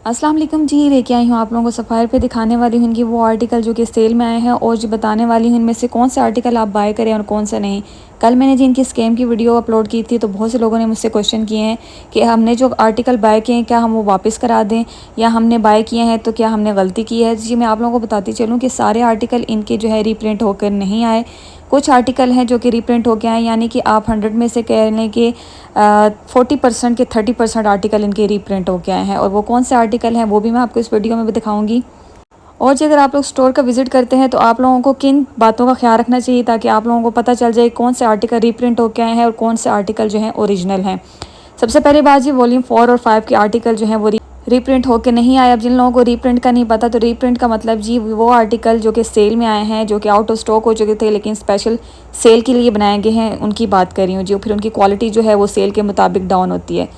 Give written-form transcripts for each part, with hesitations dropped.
अस्सलाम वालेकुम जी, लेके आई हूँ आप लोगों को सफ़ायर पे दिखाने वाली हूँ कि वो आर्टिकल जो कि सेल में आए हैं और जो बताने वाली हूँ इनमें से कौन सा आर्टिकल आप बाय करें और कौन सा नहीं। कल मैंने जी इनकी स्कैम की वीडियो अपलोड की थी, तो बहुत से लोगों ने मुझसे क्वेश्चन किए हैं कि हमने जो आर्टिकल बाय किए हैं क्या हम वो वापस करा दें, या हमने बाय किए हैं तो क्या हमने गलती की है। जी मैं आप लोगों को बताती चलूँ कि सारे आर्टिकल इनके जो है रीप्रिंट होकर नहीं आए। कुछ आर्टिकल हैं जो कि रीप्रिंट होकर आए, यानी कि आप 100 में से कह लें कि 40% के 30% आर्टिकल इनके रीप्रिंट होके आए हैं। और वो कौन से आर्टिकल हैं वो भी मैं आपको इस वीडियो में भी दिखाऊंगी। और जी अगर आप लोग स्टोर का विज़िट करते हैं तो आप लोगों को किन बातों का ख्याल रखना चाहिए ताकि आप लोगों को पता चल जाए कौन से आर्टिकल रीप्रिंट होके आए हैं और कौन से आर्टिकल जो हैं ओरिजिनल हैं। सबसे पहली बात जी, वॉल्यूम 4 और 5 के आर्टिकल जो हैं वो रीप्रिंट होके नहीं आए। अब जिन लोगों को रीप्रिंट का नहीं पता, तो रीप्रिंट का मतलब जी वो आर्टिकल जो कि सेल में आए हैं, जो कि आउट ऑफ स्टॉक हो चुके थे लेकिन स्पेशल सेल के लिए बनाए गए हैं, उनकी बात कर रही हूँ जी। फिर उनकी क्वालिटी जो है वो सेल के मुताबिक डाउन होती है।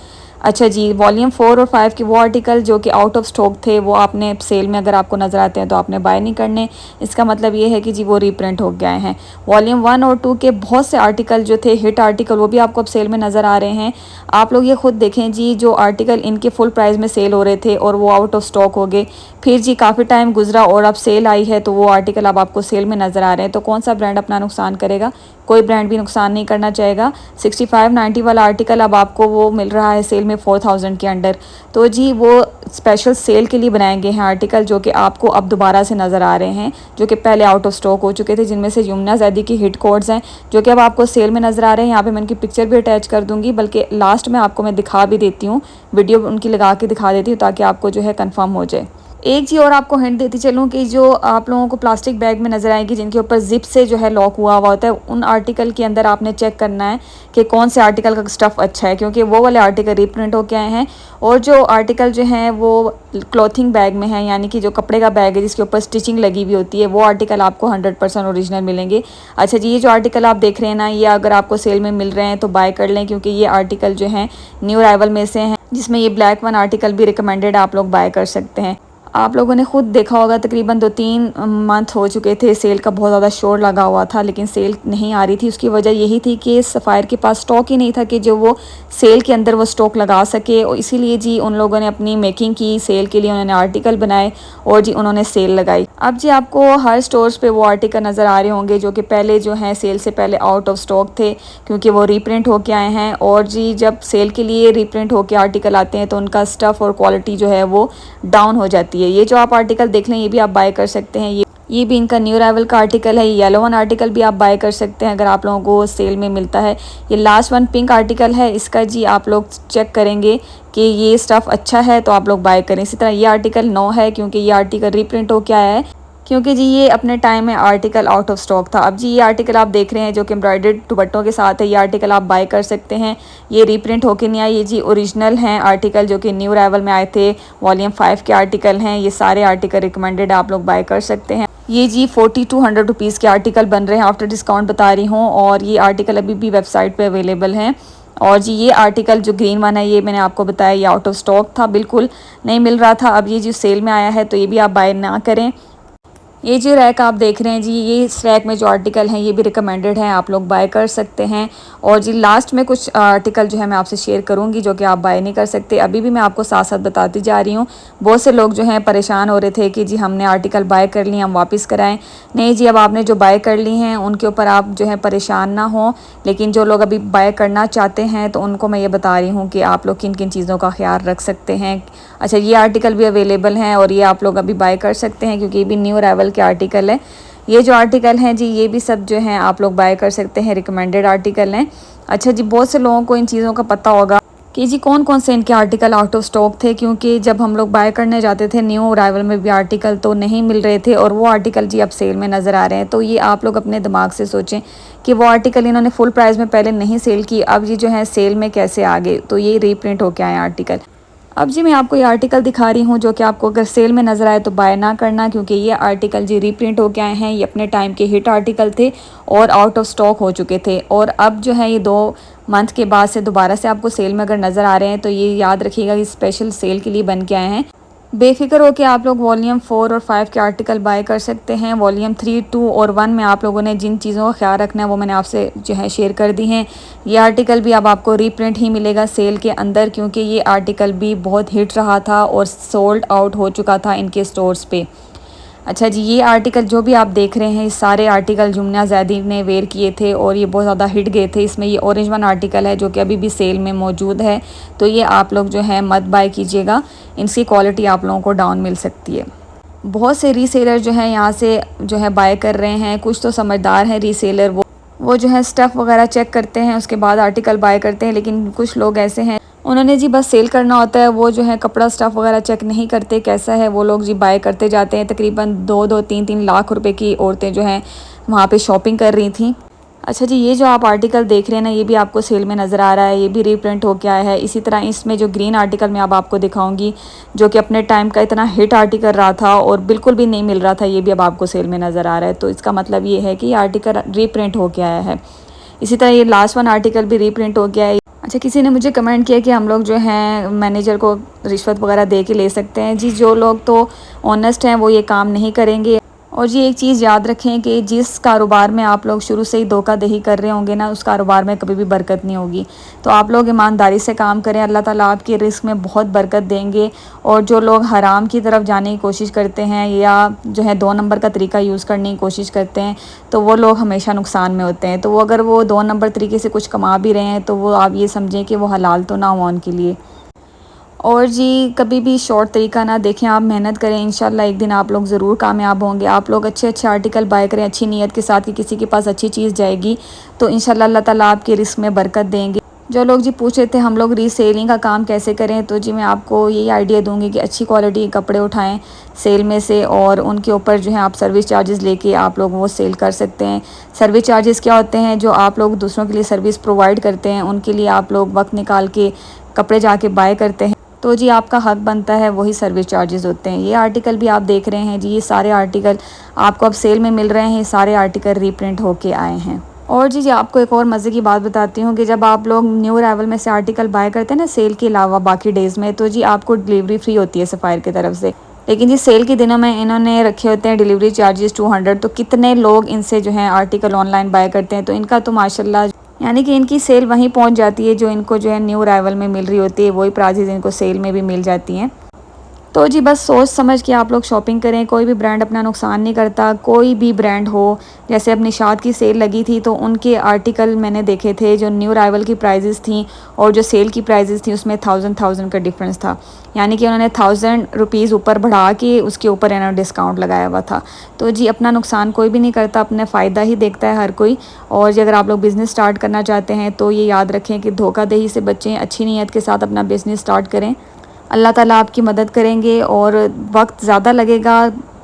अच्छा जी, वॉल्यूम 4 और 5 के वो आर्टिकल जो कि आउट ऑफ स्टॉक थे वो आपने सेल में अगर आपको नज़र आते हैं तो आपने बाय नहीं करने। इसका मतलब ये है कि जी वो रीप्रिंट हो गए हैं। वॉल्यूम 1 और 2 के बहुत से आर्टिकल जो थे हिट आर्टिकल, वो भी आपको अब सेल में नज़र आ रहे हैं। आप लोग ये खुद देखें जी, जो आर्टिकल इनके फुल प्राइस में सेल हो रहे थे और वो आउट ऑफ स्टॉक हो गए, फिर जी काफ़ी टाइम गुजरा और अब सेल आई है तो वो आर्टिकल अब आपको सेल में नज़र आ रहे हैं। तो कौन सा ब्रांड अपना नुकसान करेगा? कोई ब्रांड भी नुकसान नहीं करना चाहेगा। 6590 वाला आर्टिकल अब आपको वो मिल रहा है सेल में 4000 के अंडर। तो जी वो स्पेशल सेल के लिए बनाए गए हैं आर्टिकल, जो कि आपको अब दोबारा से नज़र आ रहे हैं, जो कि पहले आउट ऑफ स्टॉक हो चुके थे, जिनमें से यमुना ज़ैदी की हिट कोड्स हैं जो कि अब आपको सेल में नज़र आ रहे हैं। यहाँ पे मैं उनकी पिक्चर भी अटैच कर दूँगी, बल्कि लास्ट में आपको मैं दिखा भी देती हूँ, वीडियो उनकी लगा के दिखा देती हूँ ताकि आपको जो है कन्फर्म हो जाए। एक जी और आपको हिंट देती चलूँ कि जो आप लोगों को प्लास्टिक बैग में नज़र आएगी जिनके ऊपर जिप से जो है लॉक हुआ हुआ होता है, उन आर्टिकल के अंदर आपने चेक करना है कि कौन से आर्टिकल का स्टफ़ अच्छा है, क्योंकि वो वाले आर्टिकल रीप्रिंट होके आए हैं। और जो आर्टिकल जो हैं वो क्लॉथिंग बैग में है, यानी कि जो कपड़े का बैग है जिसके ऊपर स्टिचिंग लगी हुई होती है, वो आर्टिकल आपको 100% ओरिजिनल मिलेंगे। अच्छा जी, ये जो आर्टिकल आप देख रहे हैं ना, ये अगर आपको सेल में मिल रहे हैं तो बाय कर लें, क्योंकि ये आर्टिकल जो हैं न्यू अराइवल में से हैं, जिसमें ये ब्लैक वन आर्टिकल भी रिकमेंडेड आप लोग बाय कर सकते हैं। आप लोगों ने खुद देखा होगा तकरीबन 2-3 मंथ हो चुके थे, सेल का बहुत ज़्यादा शोर लगा हुआ था लेकिन सेल नहीं आ रही थी। उसकी वजह यही थी कि सफ़ायर के पास स्टॉक ही नहीं था कि जो वो सेल के अंदर वो स्टॉक लगा सके, और इसीलिए जी उन लोगों ने अपनी मेकिंग की सेल के लिए, उन्होंने आर्टिकल बनाए और जी उन्होंने सेल लगाई। अब जी आपको हर स्टोर्स पे वो आर्टिकल नज़र आ रहे होंगे जो कि पहले जो हैं सेल से पहले आउट ऑफ स्टॉक थे, क्योंकि वो रीप्रिंट होके आए हैं। और जी जब सेल के लिए रीप्रिंट होके आर्टिकल आते हैं तो उनका स्टफ़ और क्वालिटी जो है वो डाउन हो जाती है। ये जो आप आर्टिकल देख लें ये भी आप बाय कर सकते हैं। ये भी इनका न्यू अराइवल का आर्टिकल है। ये येलो वन आर्टिकल भी आप बाय कर सकते हैं अगर आप लोगों को सेल में मिलता है। ये लास्ट वन पिंक आर्टिकल है, इसका जी आप लोग चेक करेंगे कि ये स्टफ़ अच्छा है तो आप लोग बाय करें। इसी तरह ये आर्टिकल नो है, क्योंकि ये आर्टिकल रीप्रिंट होके आया है, क्योंकि जी ये अपने टाइम में आर्टिकल आउट ऑफ स्टॉक था। अब जी ये आर्टिकल आप देख रहे हैं जो कि एम्ब्रॉयडर्ड दुपट्टों के साथ है, ये आर्टिकल आप बाय कर सकते हैं। ये रीप्रिंट होके नहीं आए, ये जी ओरिजिनल हैं आर्टिकल जो कि न्यू अराइवल में आए थे। वॉल्यूम 5 के आर्टिकल हैं, ये सारे आर्टिकल रिकमेंडेड आप लोग बाय कर सकते हैं। ये जी 40-100 रुपीज़ के आर्टिकल बन रहे हैं, आफ्टर डिस्काउंट बता रही हूँ, और ये आर्टिकल अभी भी वेबसाइट पर अवेलेबल हैं। और जी ये आर्टिकल जो ग्रीन वन है, ये मैंने आपको बताया ये आउट ऑफ स्टॉक था, बिल्कुल नहीं मिल रहा था। अब ये जो सेल में आया है तो ये भी आप बाय ना करें। ये जो रैक आप देख रहे हैं जी, ये इस रैक में जो आर्टिकल हैं ये भी रिकमेंडेड हैं, आप लोग बाय कर सकते हैं। और जी लास्ट में कुछ आर्टिकल जो है मैं आपसे शेयर करूंगी जो कि आप बाय नहीं कर सकते। अभी भी मैं आपको साथ साथ बताती जा रही हूँ। बहुत से लोग जो हैं परेशान हो रहे थे कि जी हमने आर्टिकल बाय कर लिए, हम वापस कराएं। नहीं जी, अब आपने जो बाय कर ली हैं उनके ऊपर आप जो है परेशान ना हो, लेकिन जो लोग अभी बाय करना चाहते हैं तो उनको मैं ये बता रही हूँ कि आप लोग किन किन चीज़ों का ख्याल रख सकते हैं। अच्छा, ये आर्टिकल भी अवेलेबल हैं और ये आप लोग अभी बाय कर सकते हैं, क्योंकि ये भी न्यू अराइवल के आर्टिकल है। ये जो आर्टिकल हैं जी ये भी सब जो हैं आप लोग बाय कर सकते हैं, रिकमेंडेड आर्टिकल हैं। अच्छा जी, बहुत से लोगों को इन चीज़ों का पता होगा कि जी कौन कौन से इनके आर्टिकल आउट ऑफ स्टॉक थे, क्योंकि जब हम लोग बाय करने जाते थे न्यू अराइवल में भी आर्टिकल तो नहीं मिल रहे थे और वो आर्टिकल जी अब सेल में नज़र आ रहे हैं। तो ये आप लोग अपने दिमाग से सोचें कि वो आर्टिकल इन्होंने फुल प्राइस में पहले नहीं सेल की, अब ये जो है सेल में कैसे आ गए। तो ये रीप्रिंट होके आए आर्टिकल। अब जी मैं आपको ये आर्टिकल दिखा रही हूँ जो कि आपको अगर सेल में नज़र आए तो बाय ना करना, क्योंकि ये आर्टिकल जी रीप्रिंट होके आए हैं। ये अपने टाइम के हिट आर्टिकल थे और आउट ऑफ स्टॉक हो चुके थे, और अब जो है ये 2 मंथ के बाद से दोबारा से आपको सेल में अगर नज़र आ रहे हैं तो ये याद रखिएगा कि स्पेशल सेल के लिए बन के आए हैं। बेफिक्र हो कि आप लोग वॉल्यूम 4 और 5 के आर्टिकल बाय कर सकते हैं। वॉल्यूम 3, 2 और 1 में आप लोगों ने जिन चीज़ों का ख्याल रखना है वो मैंने आपसे जो है शेयर कर दी हैं। ये आर्टिकल भी अब आपको रीप्रिंट ही मिलेगा सेल के अंदर, क्योंकि ये आर्टिकल भी बहुत हिट रहा था और सोल्ड आउट हो चुका था इनके स्टोर्स पे। अच्छा जी, ये आर्टिकल जो भी आप देख रहे हैं, ये सारे आर्टिकल जुम्ना ज़ैदी ने वेयर किए थे और ये बहुत ज़्यादा हिट गए थे। इसमें ये ऑरेंज वन आर्टिकल है जो कि अभी भी सेल में मौजूद है, तो ये आप लोग जो है मत बाय कीजिएगा, इनकी क्वालिटी आप लोगों को डाउन मिल सकती है। बहुत से रीसेलर जो है यहाँ से जो है बाय कर रहे हैं। कुछ तो समझदार हैं रीसेलर, वो जो है स्टफ़ वगैरह चेक करते हैं, उसके बाद आर्टिकल बाय करते हैं। लेकिन कुछ लोग ऐसे हैं, उन्होंने जी बस सेल करना होता है, वो जो है कपड़ा स्टफ़ वगैरह चेक नहीं करते कैसा है, वो लोग जी बाय करते जाते हैं। तकरीबन 2-2, 3-3 लाख रुपए की औरतें जो हैं वहाँ पे शॉपिंग कर रही थी। अच्छा जी, ये जो आप आर्टिकल देख रहे हैं ना, ये भी आपको सेल में नज़र आ रहा है, ये भी रीप्रिंट होके आया है। इसी तरह इसमें जो ग्रीन आर्टिकल मैं अब आपको दिखाऊंगी, जो कि अपने टाइम का इतना हिट आर्टिकल रहा था और बिल्कुल भी नहीं मिल रहा था, ये भी अब आपको सेल में नज़र आ रहा है। तो इसका मतलब ये है कि ये आर्टिकल रीप्रिंट होके आया है। इसी तरह ये लास्ट वन आर्टिकल भी रीप्रिंट हो गया है। अच्छा, किसी ने मुझे कमेंट किया कि हम लोग जो हैं मैनेजर को रिश्वत वगैरह दे के ले सकते हैं। जी, जो लोग तो ऑनेस्ट हैं वो ये काम नहीं करेंगे। और जी एक चीज़ याद रखें कि जिस कारोबार में आप लोग शुरू से ही धोखाधड़ी कर रहे होंगे ना, उस कारोबार में कभी भी बरकत नहीं होगी। तो आप लोग ईमानदारी से काम करें, अल्लाह ताला आपके रिस्क में बहुत बरकत देंगे। और जो लोग हराम की तरफ जाने की कोशिश करते हैं या जो है 2 नंबर का तरीका यूज़ करने की कोशिश करते हैं, तो वो लोग हमेशा नुकसान में होते हैं। तो वो अगर वो 2 नंबर तरीके से कुछ कमा भी रहे हैं, तो वो आप ये समझें कि वो हलाल तो ना हुआ उनके लिए। और जी कभी भी शॉर्ट तरीका ना देखें, आप मेहनत करें, इंशाल्लाह एक दिन आप लोग ज़रूर कामयाब होंगे। आप लोग अच्छे अच्छे आर्टिकल बाय करें अच्छी नीयत के साथ कि किसी के पास अच्छी चीज़ जाएगी, तो इंशाल्लाह अल्लाह ताला आपके रिस्क में बरकत देंगे। जो लोग जी पूछ रहे थे हम लोग रीसेलिंग का काम कैसे करें, तो जी मैं आपको यही आइडिया दूंगी कि अच्छी क्वालिटी के कपड़े उठाएं सेल में से और उनके ऊपर जो है आप सर्विस चार्जेस लेके आप लोग वो सेल कर सकते हैं। सर्विस चार्जेस क्या होते हैं? जो आप लोग दूसरों के लिए सर्विस प्रोवाइड करते हैं, उनके लिए आप लोग वक्त निकाल के कपड़े जाके बाय करते हैं, तो जी आपका हक बनता है, वही सर्विस चार्जेस होते हैं। ये आर्टिकल भी आप देख रहे हैं जी, ये सारे आर्टिकल आपको अब सेल में मिल रहे हैं, ये सारे आर्टिकल रीप्रिंट होके आए हैं। और जी आपको एक और मज़े की बात बताती हूँ कि जब आप लोग न्यू अराइवल में से आर्टिकल बाय करते हैं ना सेल के अलावा बाकी डेज़ में, तो जी आपको डिलीवरी फ्री होती है सफ़ायर की तरफ से। लेकिन जी सेल के दिनों में इन्होंने रखे होते हैं डिलीवरी चार्जेस 200। तो कितने लोग इनसे जो है आर्टिकल ऑनलाइन बाय करते हैं, तो इनका तो माशाल्लाह यानी कि इनकी सेल वहीं पहुंच जाती है जो इनको जो है न्यू अराइवल में मिल रही होती है, वही प्राइजेज़ इनको सेल में भी मिल जाती हैं। तो जी बस सोच समझ के आप लोग शॉपिंग करें। कोई भी ब्रांड अपना नुकसान नहीं करता, कोई भी ब्रांड हो। जैसे अब निशात की सेल लगी थी तो उनके आर्टिकल मैंने देखे थे जो न्यू अराइवल की प्राइजेस थी और जो सेल की प्राइजेस थी उसमें 1000 का डिफरेंस था। यानी कि उन्होंने 1000 रुपीज़ ऊपर बढ़ा के उसके ऊपर इन्होंने डिस्काउंट लगाया हुआ था। तो जी अपना नुकसान कोई भी नहीं करता, अपना फ़ायदा ही देखता है हर कोई। और जी अगर आप लोग बिज़नेस स्टार्ट करना चाहते हैं तो ये याद रखें कि धोखाधड़ी से बचें, अच्छी नीयत के साथ अपना बिज़नेस स्टार्ट करें। अल्लाह ताला आपकी मदद करेंगे और वक्त ज़्यादा लगेगा,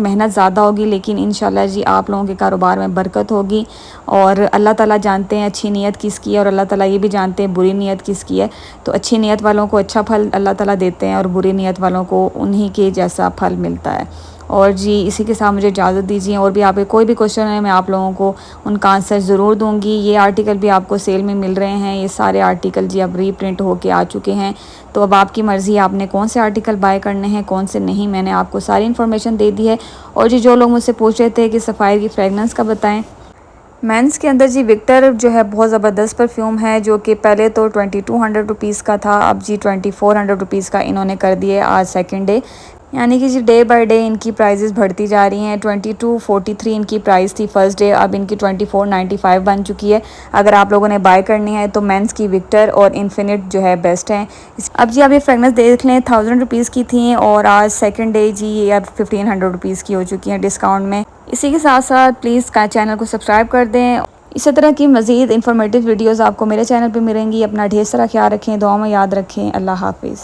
मेहनत ज़्यादा होगी, लेकिन इंशाल्लाह जी आप लोगों के कारोबार में बरकत होगी। और अल्लाह ताला जानते हैं अच्छी नीयत किसकी है और अल्लाह ताला ये भी जानते हैं बुरी नीयत किसकी है। तो अच्छी नीयत वालों को अच्छा फल अल्लाह ताला देते हैं और बुरी नीयत वालों को उन्हीं के जैसा फल मिलता है। और जी इसी के साथ मुझे इजाज़त दीजिए। और भी आप कोई भी क्वेश्चन है मैं आप लोगों को उनका आंसर ज़रूर दूंगी। ये आर्टिकल भी आपको सेल में मिल रहे हैं, ये सारे आर्टिकल जी अब रीप्रिंट होके आ चुके हैं। तो अब आपकी मर्ज़ी, आपने कौन से आर्टिकल बाय करने हैं कौन से नहीं, मैंने आपको सारी इन्फॉर्मेशन दे दी है। और जी जो लोग मुझसे पूछ रहे थे कि सफ़ायर की फ्रेगनेंस का बताएं, मेंस के अंदर जी विक्टर जो है बहुत ज़बरदस्त परफ्यूम है, जो कि पहले तो 2200 रुपीज़ का था, अब जी 2400 रुपीज़ का इन्होंने कर दिए आज सेकंड डे। यानी कि जी डे बाय डे इनकी प्राइजेस बढ़ती जा रही हैं। 2243 इनकी प्राइस थी फर्स्ट डे, अब इनकी 2495 बन चुकी है। अगर आप लोगों ने बाय करनी है तो मेंस की विक्टर और इन्फिनिट जो है बेस्ट है। अब जी आप ये फ्रेगनेंस देख लें, 1000 रुपीज़ की थी और आज सेकंड डे जी ये अब 1500 रुपीज़ की हो चुकी हैं डिस्काउंट में। इसी के साथ साथ प्लीज़ चैनल को सब्सक्राइब कर दें। इसी तरह की मज़ीद इंफॉर्मेटिव वीडियोज़ आपको मेरे चैनल पर मिलेंगी। अपना ढेर सारा ख्याल रखें, दुआ में याद रखें। अल्लाह हाफिज़।